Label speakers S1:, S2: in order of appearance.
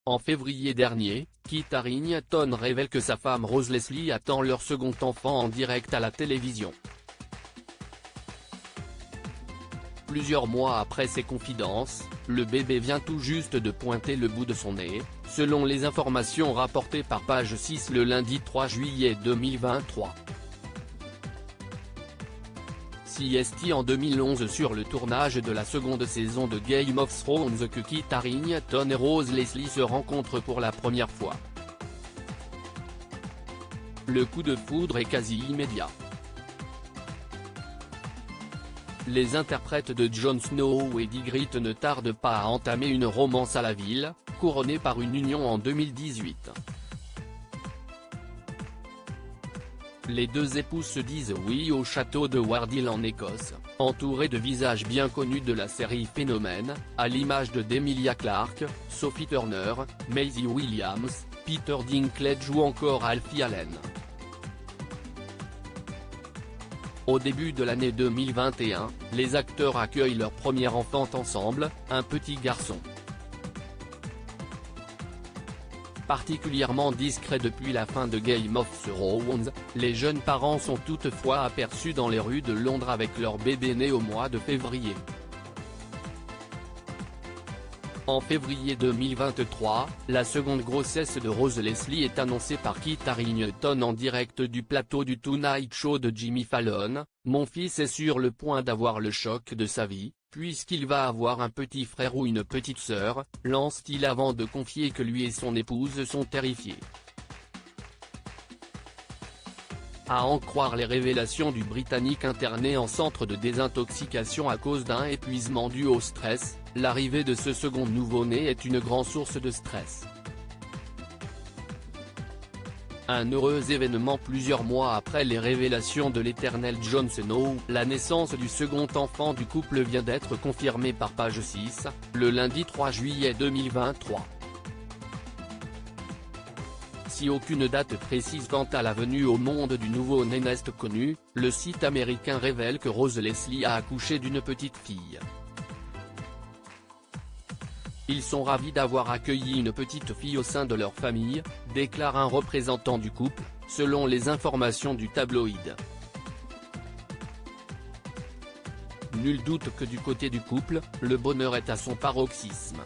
S1: En février dernier, Kit Harington révèle que sa femme Rose Leslie attend leur second enfant en direct à la télévision. Plusieurs mois après ces confidences, le bébé vient tout juste de pointer le bout de son nez, selon les informations rapportées par Page 6 le lundi 3 juillet 2023. C'est en 2011 sur le tournage de la seconde saison de Game of Thrones que Kit Harington et Rose Leslie se rencontrent pour la première fois. Le coup de foudre est quasi immédiat. Les interprètes de Jon Snow et d'Ygritte ne tardent pas à entamer une romance à la ville, couronnée par une union en 2018. Les deux époux se disent oui au château de Wardhill en Écosse, entourés de visages bien connus de la série Phénomène, à l'image de d'Emilia Clarke, Sophie Turner, Maisie Williams, Peter Dinklage ou encore Alfie Allen. Au début de l'année 2021, les acteurs accueillent leur premier enfant ensemble, un petit garçon. Particulièrement discret depuis la fin de Game of Thrones, les jeunes parents sont toutefois aperçus dans les rues de Londres avec leur bébé né au mois de février. En février 2023, la seconde grossesse de Rose Leslie est annoncée par Kit Harington en direct du plateau du Tonight Show de Jimmy Fallon. « Mon fils est sur le point d'avoir le choc de sa vie, puisqu'il va avoir un petit frère ou une petite sœur », lance-t-il avant de confier que lui et son épouse sont terrifiés. À en croire les révélations du Britannique interné en centre de désintoxication à cause d'un épuisement dû au stress, l'arrivée de ce second nouveau-né est une grande source de stress. Un heureux événement plusieurs mois après les révélations de l'éternel Jon Snow. La naissance du second enfant du couple vient d'être confirmée par Page 6, le lundi 3 juillet 2023. Si aucune date précise quant à la venue au monde du nouveau-né n'est connue, le site américain révèle que Rose Leslie a accouché d'une petite fille. Ils sont ravis d'avoir accueilli une petite fille au sein de leur famille, déclare un représentant du couple, selon les informations du tabloïd. Nul doute que du côté du couple, le bonheur est à son paroxysme.